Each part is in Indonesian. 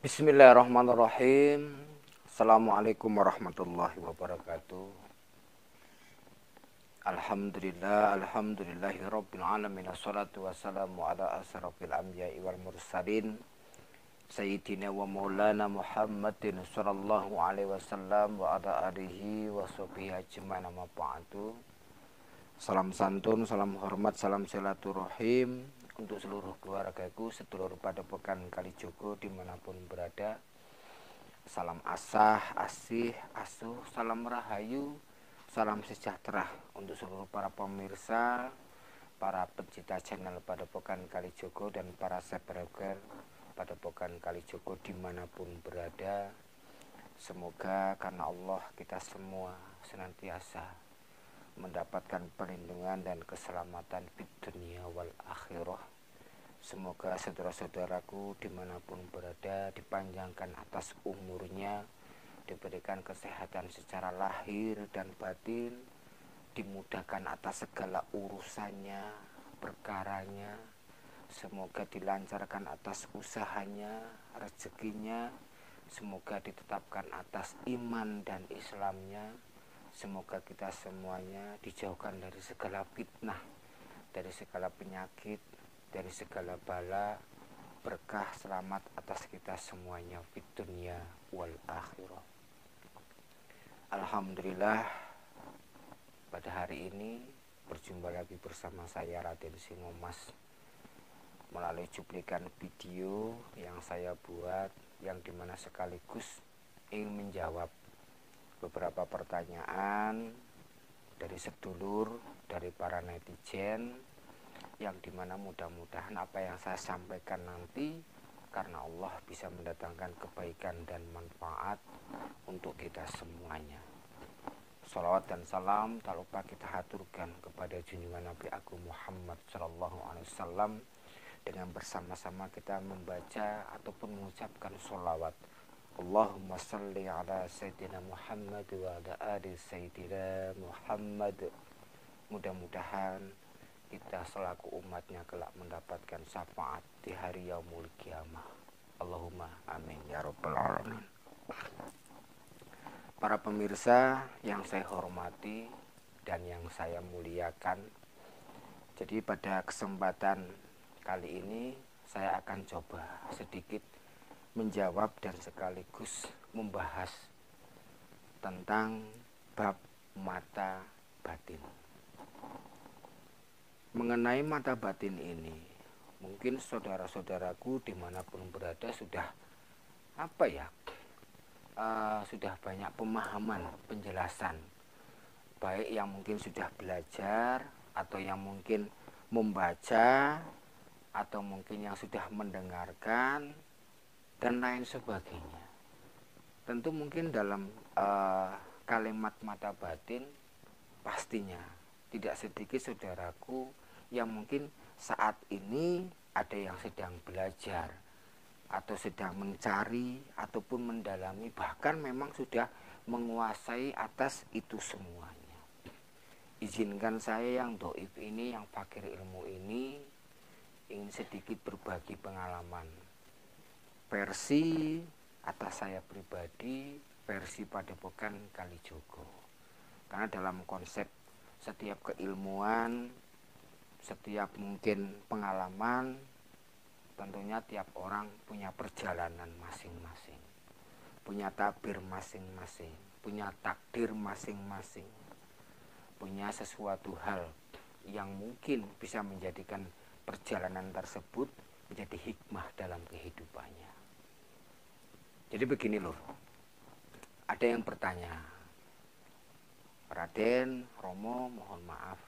Bismillahirrahmanirrahim. Assalamualaikum warahmatullahi wabarakatuh. Alhamdulillahi rabbil alamin. Assalatu wassalamu ala asrafil anbiya'i wal mursalin Sayyidina wa maulana Muhammadin sallallahu alaihi wasallam wa ala alihi wa sahbihi ajma'in, amma ba'du. Salam santun, salam hormat, salam silaturahim untuk seluruh keluargaku sedulur Padepokan Kalijogo dimanapun berada. Salam asah, asih, asuh, salam rahayu, salam sejahtera untuk seluruh para pemirsa, para pecinta channel Padepokan Kalijogo dan para subscriber Padepokan Kalijogo dimanapun berada. Semoga karena Allah kita semua senantiasa mendapatkan perlindungan dan keselamatan di dunia wal akhirah. Semoga saudara-saudaraku dimanapun berada dipanjangkan atas umurnya, diberikan kesehatan secara lahir dan batin, dimudahkan atas segala urusannya, perkaranya. Semoga dilancarkan atas usahanya, rezekinya. Semoga ditetapkan atas iman dan Islamnya. Semoga kita semuanya dijauhkan dari segala fitnah, dari segala penyakit, dari segala bala, berkah selamat atas kita semuanya fid dunya wal akhirah. Alhamdulillah, pada hari ini berjumpa lagi bersama saya Raden Singomas melalui cuplikan video yang saya buat, yang dimana sekaligus ingin menjawab beberapa pertanyaan dari sedulur, dari para netizen, yang dimana mudah-mudahan apa yang saya sampaikan nanti karena Allah bisa mendatangkan kebaikan dan manfaat untuk kita semuanya. Salawat dan salam tak lupa kita haturkan kepada junjungan Nabi Agung Muhammad SAW, dengan bersama-sama kita membaca ataupun mengucapkan sholawat. Allahumma salli ala Sayyidina Muhammad wa ala ali Sayyidina Muhammad. Mudah-mudahan kita selaku umatnya kelak mendapatkan syafaat di hari yaumul kiamah. Allahumma amin ya rabbal alamin. Para pemirsa yang saya hormati dan yang saya muliakan, jadi pada kesempatan kali ini saya akan coba sedikit menjawab dan sekaligus membahas tentang bab mata batin. Mengenai mata batin ini, mungkin saudara-saudaraku dimanapun berada sudah sudah banyak pemahaman, penjelasan, baik yang mungkin sudah belajar atau yang mungkin membaca atau mungkin yang sudah mendengarkan dan lain sebagainya. Tentu mungkin dalam kalimat mata batin pastinya tidak sedikit saudaraku yang mungkin saat ini ada yang sedang belajar atau sedang mencari ataupun mendalami, bahkan memang sudah menguasai atas itu semuanya. Izinkan saya yang doib ini, yang fakir ilmu ini, ingin sedikit berbagi pengalaman versi atas saya pribadi, versi Padepokan Kalijogo. Karena dalam konsep setiap keilmuan, setiap mungkin pengalaman, tentunya tiap orang punya perjalanan masing-masing, punya tabir masing-masing, punya takdir masing-masing, punya sesuatu hal yang mungkin bisa menjadikan perjalanan tersebut menjadi hikmah dalam kehidupannya. Jadi begini loh, ada yang bertanya, Raden, Romo, mohon maaf,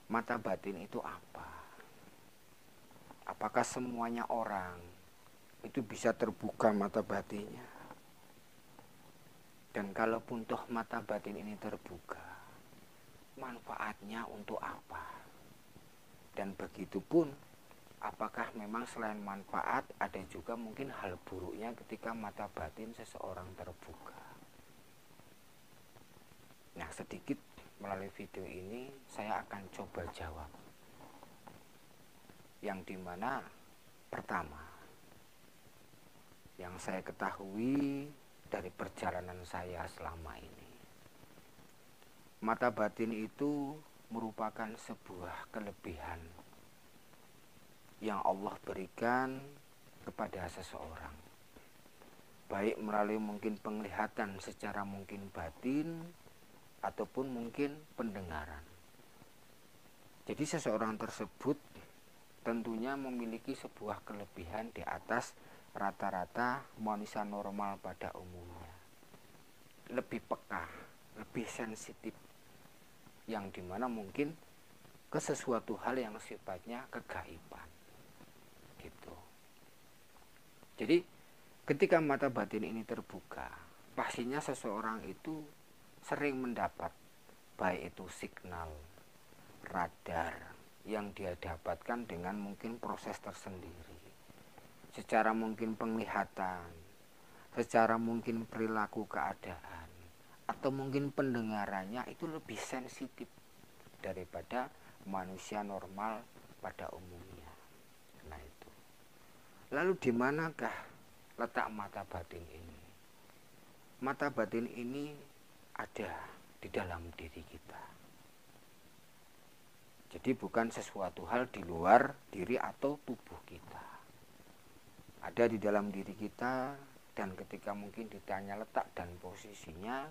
mata batin itu apa? Apakah semuanya orang itu bisa terbuka mata batinnya? Dan kalaupun toh mata batin ini terbuka, manfaatnya untuk apa? Dan begitu pun, apakah memang selain manfaat ada juga mungkin hal buruknya ketika mata batin seseorang terbuka? Nah, sedikit melalui video ini saya akan coba jawab. Yang dimana pertama, yang saya ketahui dari perjalanan saya selama ini. Mata batin itu merupakan sebuah kelebihan yang Allah berikan kepada seseorang, baik melalui mungkin penglihatan secara mungkin batin ataupun mungkin pendengaran. Jadi seseorang tersebut tentunya memiliki sebuah kelebihan di atas rata-rata manusia normal pada umumnya. Lebih peka, lebih sensitif, yang dimana mungkin ke sesuatu hal yang sifatnya kegaiban gitu. Jadi ketika mata batin ini terbuka, pastinya seseorang itu sering mendapat baik itu signal, radar yang dia dapatkan dengan mungkin proses tersendiri, secara mungkin penglihatan, secara mungkin perilaku keadaan, atau mungkin pendengarannya itu lebih sensitif daripada manusia normal pada umumnya. Nah itu. Lalu di manakah letak mata batin ini? Mata batin ini ada di dalam diri kita. Jadi bukan sesuatu hal di luar diri atau tubuh kita. Ada di dalam diri kita, dan ketika mungkin ditanya letak dan posisinya,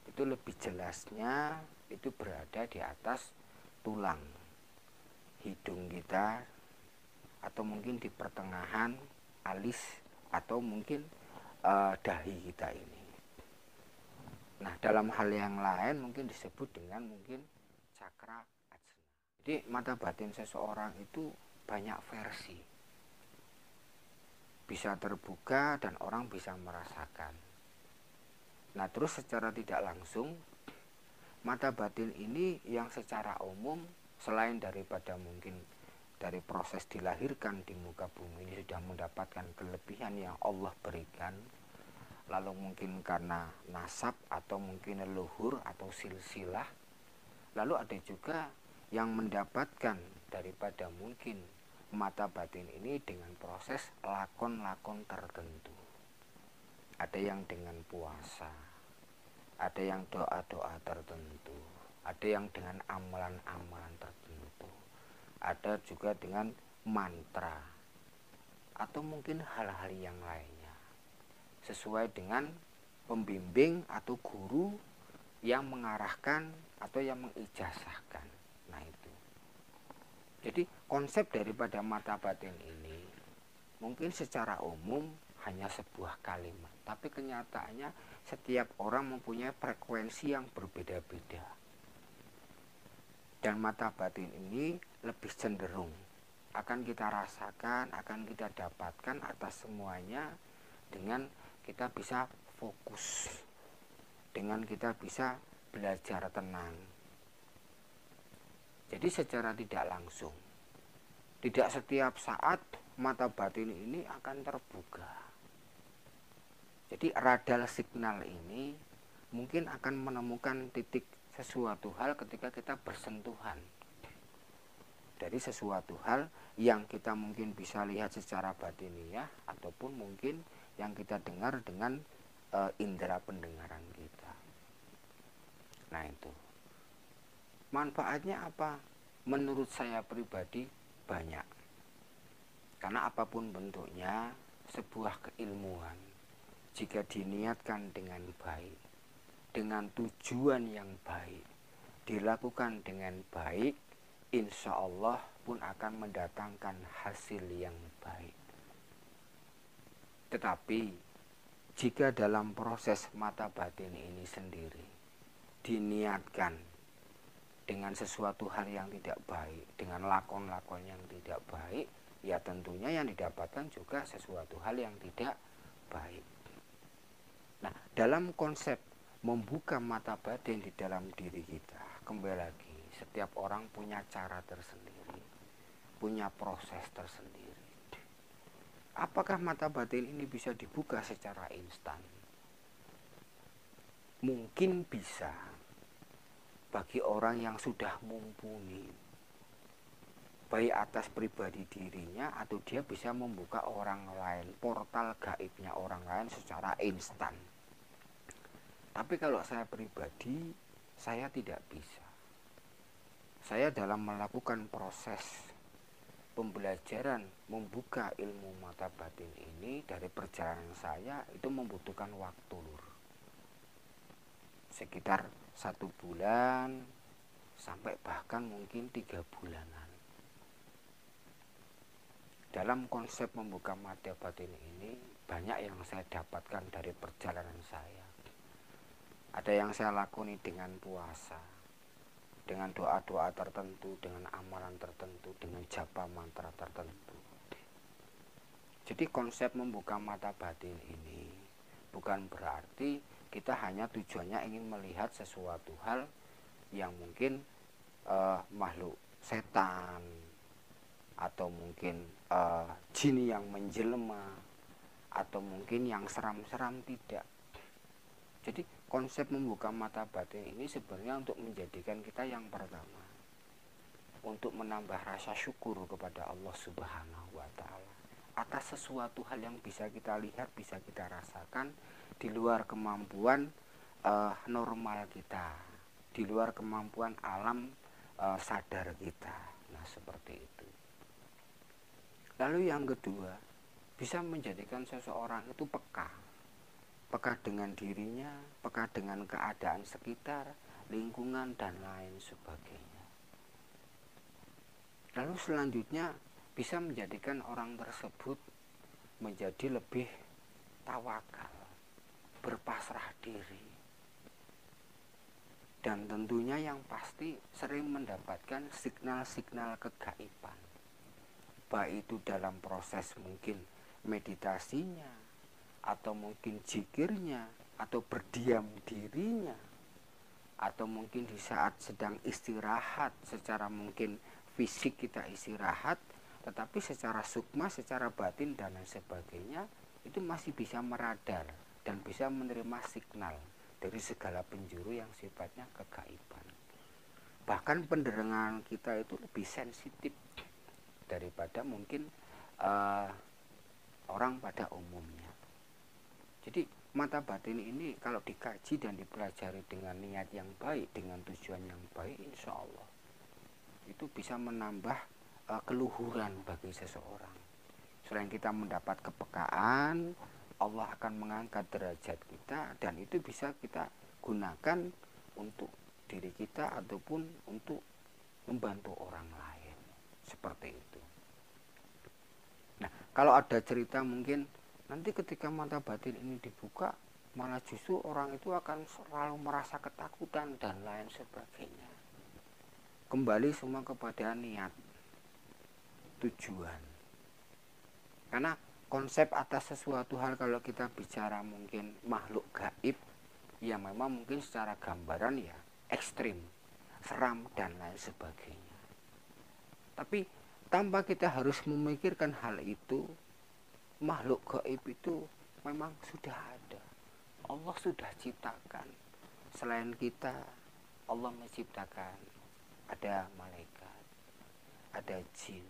itu lebih jelasnya itu berada di atas tulang hidung kita, atau mungkin di pertengahan alis, atau mungkin dahi kita ini. Nah, dalam hal yang lain mungkin disebut dengan mungkin cakra ajna. Jadi mata batin seseorang itu banyak versi, bisa terbuka dan orang bisa merasakan. Nah, terus secara tidak langsung mata batin ini yang secara umum selain daripada mungkin dari proses dilahirkan di muka bumi ini sudah mendapatkan kelebihan yang Allah berikan, lalu mungkin karena nasab atau mungkin leluhur atau silsilah, lalu ada juga yang mendapatkan daripada mungkin mata batin ini dengan proses lakon-lakon tertentu. Ada yang dengan puasa, ada yang doa-doa tertentu, ada yang dengan amalan-amalan tertentu, ada juga dengan mantra, atau mungkin hal-hal yang lainnya, sesuai dengan pembimbing atau guru yang mengarahkan atau yang mengijazahkan. Nah itu. Jadi konsep daripada mata batin ini mungkin secara umum hanya sebuah kalimat, tapi kenyataannya setiap orang mempunyai frekuensi yang berbeda-beda. Dan mata batin ini lebih cenderung akan kita rasakan, akan kita dapatkan atas semuanya dengan kita bisa fokus, dengan kita bisa belajar tenang. Jadi secara tidak langsung, tidak setiap saat mata batin ini akan terbuka. Jadi radar signal ini mungkin akan menemukan titik sesuatu hal ketika kita bersentuhan dari sesuatu hal yang kita mungkin bisa lihat secara batiniah, ataupun mungkin yang kita dengar dengan indera pendengaran kita. Nah itu. Manfaatnya apa? Menurut saya pribadi banyak. Karena apapun bentuknya, sebuah keilmuan jika diniatkan dengan baik, dengan tujuan yang baik, dilakukan dengan baik, insya Allah pun akan mendatangkan hasil yang baik. Tetapi jika dalam proses mata batin ini sendiri diniatkan dengan sesuatu hal yang tidak baik, dengan lakon-lakon yang tidak baik, ya tentunya yang didapatkan juga sesuatu hal yang tidak baik. Nah, dalam konsep membuka mata batin di dalam diri kita, kembali lagi, setiap orang punya cara tersendiri, punya proses tersendiri. Apakah mata batin ini bisa dibuka secara instan? Mungkin bisa bagi orang yang sudah mumpuni, baik atas pribadi dirinya atau dia bisa membuka orang lain, portal gaibnya orang lain secara instan. Tapi kalau saya pribadi, saya tidak bisa. Saya dalam melakukan proses pembelajaran membuka ilmu mata batin ini dari perjalanan saya itu membutuhkan waktu, sekitar 1 bulan sampai bahkan mungkin 3 bulanan. Dalam konsep membuka mata batin ini banyak yang saya dapatkan dari perjalanan saya. Ada yang saya lakoni dengan puasa, dengan doa-doa tertentu, dengan amalan tertentu, dengan japa mantra tertentu. Jadi konsep membuka mata batin ini bukan berarti kita hanya tujuannya ingin melihat sesuatu hal yang mungkin makhluk setan atau mungkin jin yang menjelma atau mungkin yang seram-seram, tidak. Jadi konsep membuka mata batin ini sebenarnya untuk menjadikan kita yang pertama, untuk menambah rasa syukur kepada Allah Subhanahu wa Ta'ala atas sesuatu hal yang bisa kita lihat, bisa kita rasakan di luar kemampuan normal kita, di luar kemampuan alam sadar kita. Nah, seperti itu. Lalu yang kedua, bisa menjadikan seseorang itu peka dengan dirinya, peka dengan keadaan sekitar, lingkungan, dan lain sebagainya. Lalu selanjutnya bisa menjadikan orang tersebut menjadi lebih tawakal, berpasrah diri, dan tentunya yang pasti sering mendapatkan signal-signal kegaiban, baik itu dalam proses mungkin meditasinya, atau mungkin zikirnya, atau berdiam dirinya, atau mungkin di saat sedang istirahat, secara mungkin fisik kita istirahat, tetapi secara sukma, secara batin dan lain sebagainya itu masih bisa meradar dan bisa menerima signal dari segala penjuru yang sifatnya kegaiban. Bahkan pendengaran kita itu lebih sensitif daripada mungkin orang pada umumnya. Jadi mata batin ini kalau dikaji dan dipelajari dengan niat yang baik, dengan tujuan yang baik, insya Allah itu bisa menambah keluhuran bagi seseorang. Selain kita mendapat kepekaan, Allah akan mengangkat derajat kita, dan itu bisa kita gunakan untuk diri kita ataupun untuk membantu orang lain. Seperti itu. Nah, kalau ada cerita mungkin nanti ketika mata batin ini dibuka, malah justru orang itu akan selalu merasa ketakutan dan lain sebagainya. Kembali semua kepada niat, tujuan. Karena konsep atas sesuatu hal kalau kita bicara mungkin makhluk gaib, ya memang mungkin secara gambaran ya ekstrim, seram dan lain sebagainya. Tapi tanpa kita harus memikirkan hal itu, makhluk gaib itu memang sudah ada. Allah sudah ciptakan. Selain kita, Allah menciptakan ada malaikat, ada jin.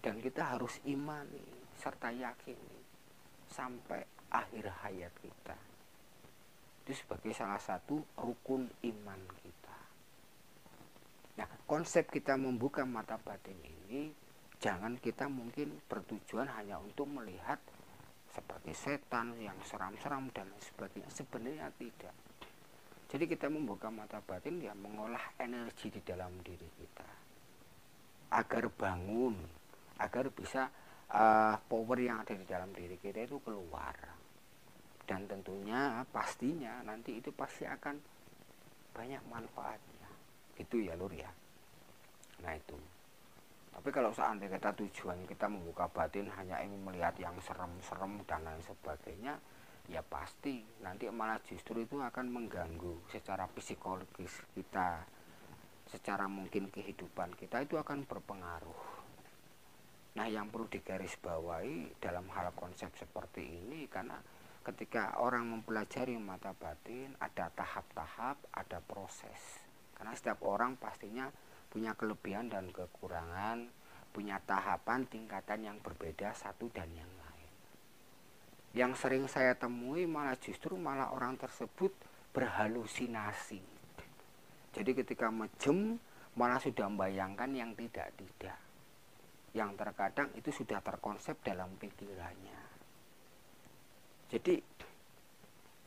Dan kita harus imani serta yakini sampai akhir hayat kita. Itu sebagai salah satu rukun iman kita. Nah, konsep kita membuka mata batin ini, jangan kita mungkin bertujuan hanya untuk melihat seperti setan yang seram-seram dan sebagainya. Sebenarnya tidak. Jadi kita membuka mata batin ya mengolah energi di dalam diri kita agar bangun, agar bisa power yang ada di dalam diri kita itu keluar. Dan tentunya pastinya nanti itu pasti akan banyak manfaatnya. Gitu ya Lur ya. Nah itu. Tapi kalau seandainya kita tujuan kita membuka batin hanya ingin melihat yang serem-serem dan lain sebagainya, ya pasti nanti malah justru itu akan mengganggu secara psikologis kita, secara mungkin kehidupan kita itu akan berpengaruh. Nah, yang perlu digarisbawahi dalam hal konsep seperti ini, karena ketika orang mempelajari mata batin ada tahap-tahap, ada proses. Karena setiap orang pastinya punya kelebihan dan kekurangan, punya tahapan tingkatan yang berbeda satu dan yang lain. Yang sering saya temui justru malah orang tersebut berhalusinasi. Jadi ketika mejem malah sudah membayangkan yang tidak-tidak, yang terkadang itu sudah terkonsep dalam pikirannya. Jadi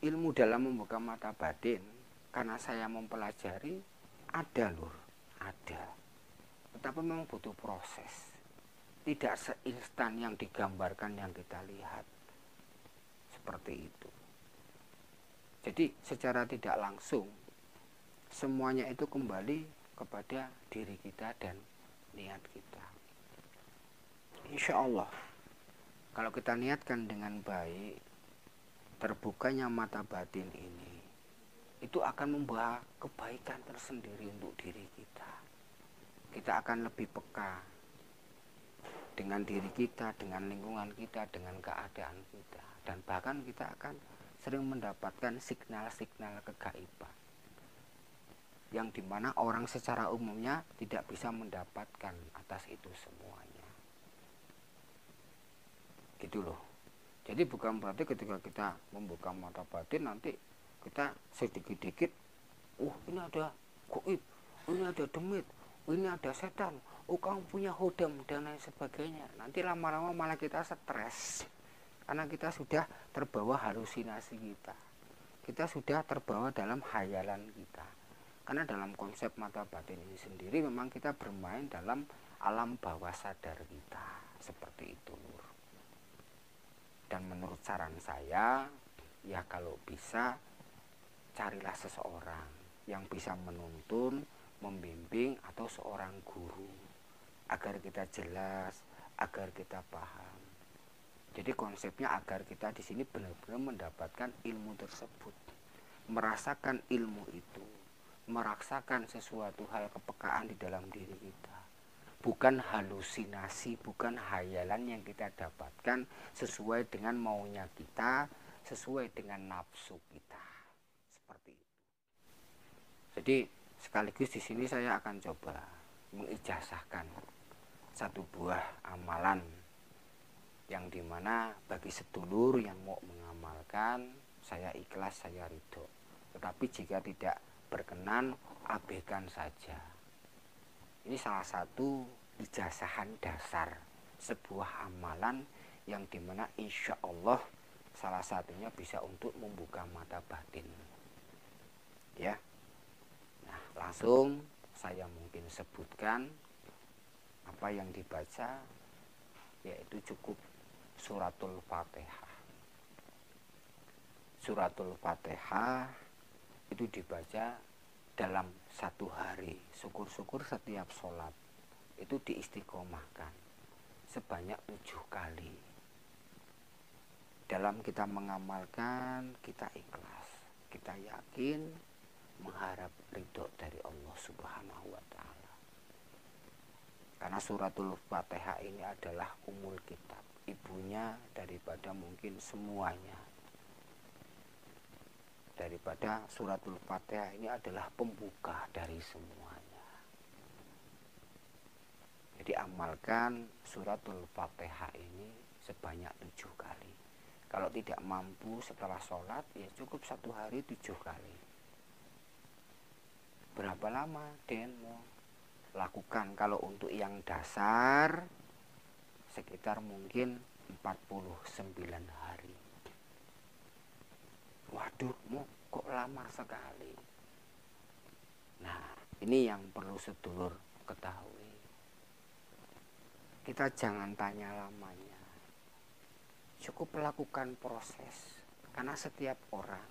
ilmu dalam membuka mata batin, karena saya mempelajari, ada lur, ada. Tetapi memang butuh proses. Tidak seinstan yang digambarkan yang kita lihat. Seperti itu. Jadi secara tidak langsung semuanya itu kembali kepada diri kita dan niat kita. Insya Allah kalau kita niatkan dengan baik, terbukanya mata batin ini itu akan membawa kebaikan tersendiri untuk diri kita. Kita akan lebih peka dengan diri kita, dengan lingkungan kita, dengan keadaan kita, dan bahkan kita akan sering mendapatkan signal-signal kegaiban yang dimana orang secara umumnya tidak bisa mendapatkan atas itu semuanya. Gitu loh. Jadi bukan berarti ketika kita membuka mata batin nanti kita sedikit-sedikit, ini ada goib, ini ada demit, ini ada setan, kamu punya hodam dan lain sebagainya. Nanti lama-lama malah kita stres karena kita sudah terbawa halusinasi kita. Kita sudah terbawa dalam hayalan kita. Karena dalam konsep mata batin ini sendiri memang kita bermain dalam alam bawah sadar kita. Seperti itu. Dan menurut saran saya, ya kalau bisa carilah seseorang yang bisa menuntun, membimbing, atau seorang guru agar kita jelas, agar kita paham. Jadi konsepnya agar kita di sini benar-benar mendapatkan ilmu tersebut, merasakan ilmu itu, merasakan sesuatu hal kepekaan di dalam diri kita. Bukan halusinasi, bukan hayalan yang kita dapatkan sesuai dengan maunya kita, sesuai dengan nafsu kita. Seperti itu. Jadi sekaligus di sini saya akan coba mengijazahkan satu buah amalan yang dimana bagi sedulur yang mau mengamalkan, saya ikhlas, saya ridho. Tetapi jika tidak berkenan, abaikan saja. Ini salah satu ijazahan dasar sebuah amalan yang dimana insya Allah salah satunya bisa untuk membuka mata batin. Ya, nah langsung saya mungkin sebutkan apa yang dibaca, yaitu cukup suratul Fatihah. Suratul Fatihah itu dibaca dalam satu hari. Syukur-syukur setiap sholat itu diistiqomahkan sebanyak 7 kali. Dalam kita mengamalkan, kita ikhlas, kita yakin, mengharap ridho dari Allah Subhanahu wa Ta'ala. Karena suratul Fatihah ini adalah umul kitab, ibunya daripada mungkin semuanya. Daripada suratul Fatihah ini adalah pembuka dari semuanya. Jadi amalkan suratul Fatihah ini sebanyak 7 kali. Kalau tidak mampu setelah sholat, ya cukup satu hari 7 kali. Berapa lama Den mau lakukan? Kalau untuk yang dasar sekitar mungkin 49 hari. Waduh, kok lama sekali. Nah, ini yang perlu sedulur ketahui. Kita jangan tanya lamanya. Cukup lakukan proses. Karena setiap orang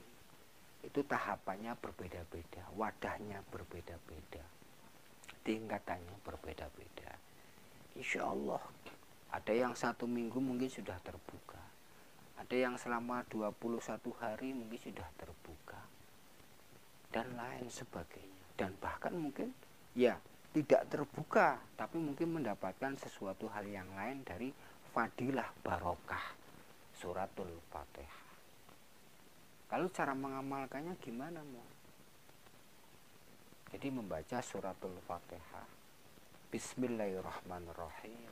itu tahapannya berbeda-beda, wadahnya berbeda-beda, tingkatannya berbeda-beda. Insya Allah ada yang 1 minggu mungkin sudah terbuka, ada yang selama 21 hari mungkin sudah terbuka, dan lain sebagainya. Dan bahkan mungkin ya tidak terbuka, tapi mungkin mendapatkan sesuatu hal yang lain dari fadilah barokah suratul Fatihah. Kalau cara mengamalkannya gimana mau? Jadi membaca suratul Fatihah Bismillahirrahmanirrahim.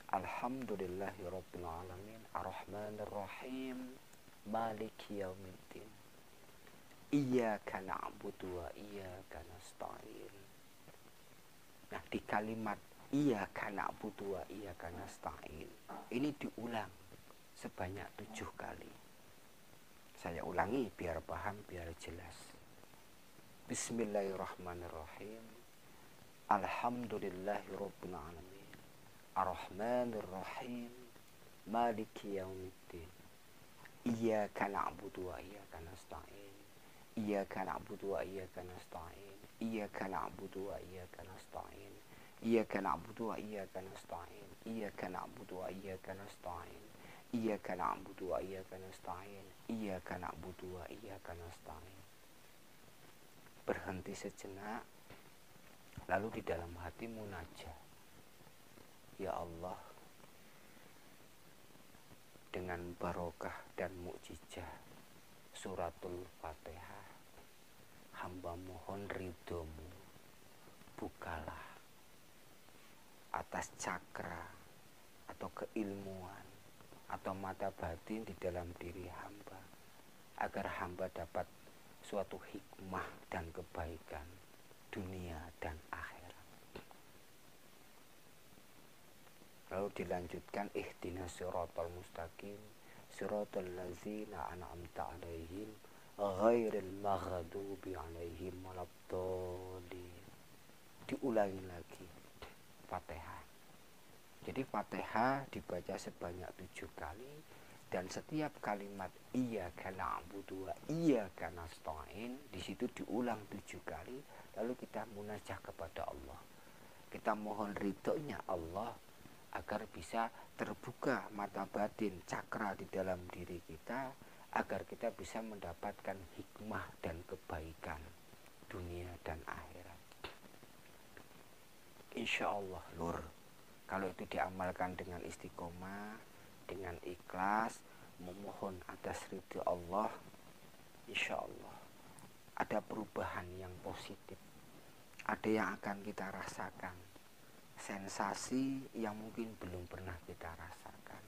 Alhamdulillahirabbil alamin, arrahmanirrahim, maliki yaumiddin. Iyyaka na'budu wa iyyaka nasta'in. Nah, di kalimat iyyaka na'budu wa iyyaka nasta'in ini diulang sebanyak 7 kali. Saya ulangi biar paham, biar jelas. Bismillahirrahmanirrahim. Alhamdulillahirabbil alamin, arrahmanirrahim, maliki yaumiddin. Iyyaka na'budu wa iyyaka nasta'in. Iyyaka na'budu wa iyyaka nasta'in. Iyyaka na'budu wa iyyaka nasta'in. Iyyaka na'budu wa iyyaka nasta'in. Iyyaka na'budu wa iyyaka nasta'in. Iyyaka na'budu wa iyyaka nasta'in. Iyyaka na'budu wa iyyaka nasta'in. Berhenti sejenak, lalu di dalam hati munajat, ya Allah, dengan barokah dan mukjizat suratul Fatihah, hamba mohon ridhomu, bukalah atas cakra atau keilmuan atau mata batin di dalam diri hamba, agar hamba dapat suatu hikmah dan kebaikan dunia dan akhirat. Lalu dilanjutkan, ihdinas siratal mustaqim, siratal ladzina an'amta 'alaihim ghairil maghdubi 'alaihim waladdallin. Diulangi lagi Fatihah. Jadi Fatihah dibaca sebanyak 7 kali, dan setiap kalimat iyyaka na'budu wa iyyaka nasta'in di situ diulang 7 kali. Lalu kita munajat kepada Allah. Kita mohon ridhonya Allah agar bisa terbuka mata batin cakra di dalam diri kita, agar kita bisa mendapatkan hikmah dan kebaikan dunia dan akhirat. Insya Allah Lur, kalau itu diamalkan dengan istiqomah, dengan ikhlas, memohon atas ridho Allah, insya Allah ada perubahan yang positif. Ada yang akan kita rasakan, sensasi yang mungkin belum pernah kita rasakan.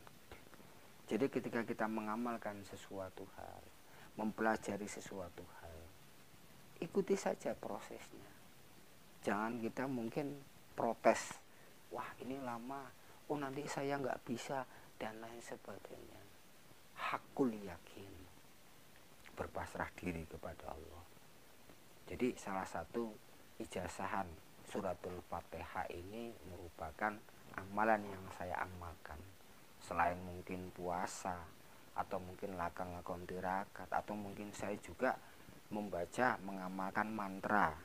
Jadi ketika kita mengamalkan sesuatu hal, mempelajari sesuatu hal, ikuti saja prosesnya. Jangan kita mungkin protes, wah ini lama, oh nanti saya nggak bisa, dan lain sebagainya. Hakul yakin, berpasrah diri kepada Allah. Jadi salah satu ijazahan suratul Fatihah ini merupakan amalan yang saya amalkan. Selain mungkin puasa, atau mungkin lakon-lakon tirakat, atau mungkin saya juga membaca, mengamalkan mantra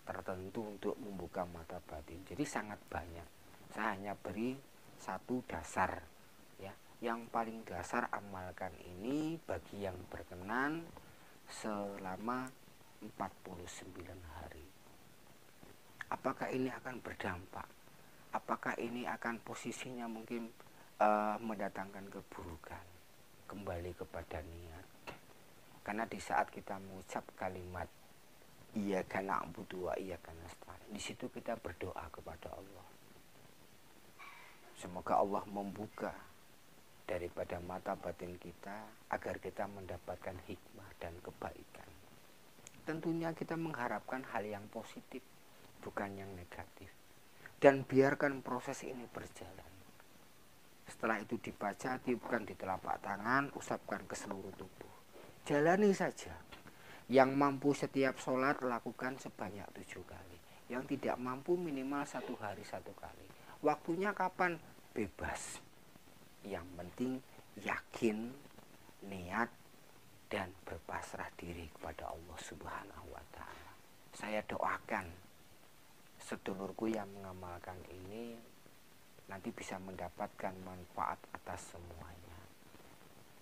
tertentu untuk membuka mata batin. Jadi sangat banyak. Saya hanya beri satu dasar, ya. Yang paling dasar amalkan ini bagi yang berkenan selama 49 hari. Apakah ini akan berdampak? Apakah ini akan posisinya mungkin mendatangkan keburukan? Kembali kepada niat. Karena di saat kita mengucap kalimat iyyaka na'budu wa iyyaka nasta'in, di situ kita berdoa kepada Allah. Semoga Allah membuka daripada mata batin kita agar kita mendapatkan hikmah dan kebaikan. Tentunya kita mengharapkan hal yang positif, bukan yang negatif. Dan biarkan proses ini berjalan. Setelah itu dibaca, tiupkan di telapak tangan, usapkan ke seluruh tubuh. Jalani saja. Yang mampu setiap sholat lakukan sebanyak 7 kali. Yang tidak mampu minimal 1 hari 1 kali. Waktunya kapan? Bebas. Yang penting yakin, niat, dan berpasrah diri kepada Allah Subhanahu wa ta'ala. Saya doakan sedulurku yang mengamalkan ini nanti bisa mendapatkan manfaat atas semuanya.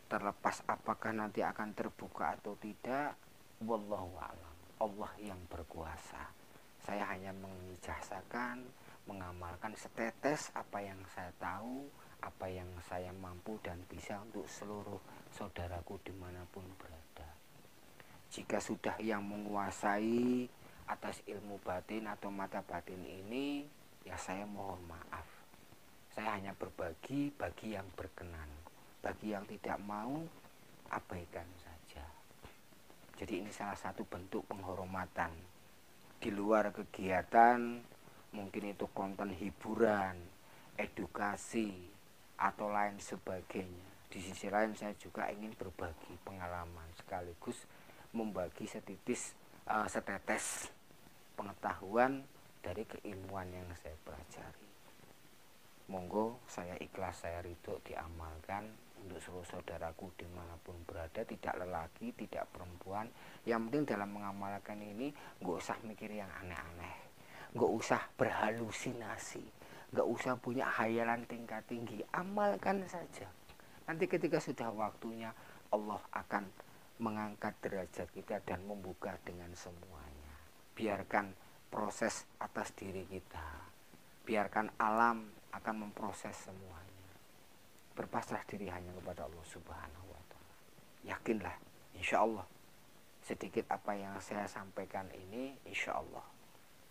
Terlepas apakah nanti akan terbuka atau tidak, wallahu a'lam. Allah yang berkuasa. Saya hanya mengijazakan, mengamalkan setetes apa yang saya tahu, apa yang saya mampu dan bisa untuk seluruh saudaraku dimanapun berada. Jika sudah yang menguasai atas ilmu batin atau mata batin ini, ya saya mohon maaf. Saya hanya berbagi bagi yang berkenan. Bagi yang tidak mau, abaikan saja. Jadi ini salah satu bentuk penghormatan. Di luar kegiatan, mungkin itu konten hiburan, edukasi, atau lain sebagainya. Di sisi lain saya juga ingin berbagi pengalaman sekaligus membagi setetes pengetahuan dari keilmuan yang saya pelajari. Monggo saya ikhlas, saya ridho diamalkan untuk seluruh saudaraku dimanapun berada, tidak lelaki, tidak perempuan. Yang penting dalam mengamalkan ini gak usah mikir yang aneh-aneh, gak usah berhalusinasi, gak usah punya hayalan tingkat tinggi. Amalkan saja. Nanti ketika sudah waktunya, Allah akan mengangkat derajat kita dan membuka dengan semuanya. Biarkan proses atas diri kita, biarkan alam akan memproses semuanya. Berpasrah diri hanya kepada Allah Subhanahu wa Ta'ala. Yakinlah, insya Allah sedikit apa yang saya sampaikan ini insya Allah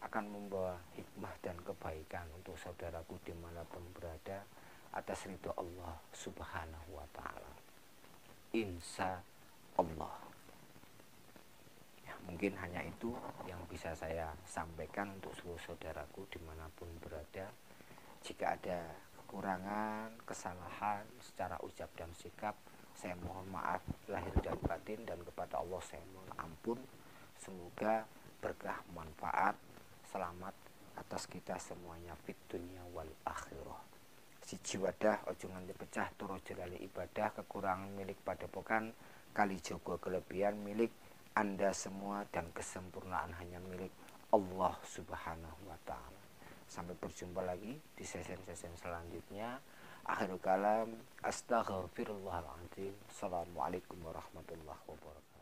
akan membawa hikmah dan kebaikan untuk saudaraku dimanapun berada atas ridho Allah Subhanahu wa Ta'ala. Insya Allah. Ya, mungkin hanya itu yang bisa saya sampaikan untuk seluruh saudaraku dimanapun berada. Jika ada kekurangan, kesalahan secara ucap dan sikap, saya mohon maaf lahir dan batin, dan kepada Allah saya mohon ampun. Semoga berkah, manfaat, selamat atas kita semuanya fit dunia wal akhirah. Siji wadah ojo nganti pecah, turu jelali ibadah, kekurangan milik padepokan, kali jogo kelebihan milik Anda semua, dan kesempurnaan hanya milik Allah Subhanahu wa Ta'ala. Sampai berjumpa lagi di sesi-sesi selanjutnya. Akhirul kalam, astaghfirullahaladzim. Assalamualaikum warahmatullahi wabarakatuh.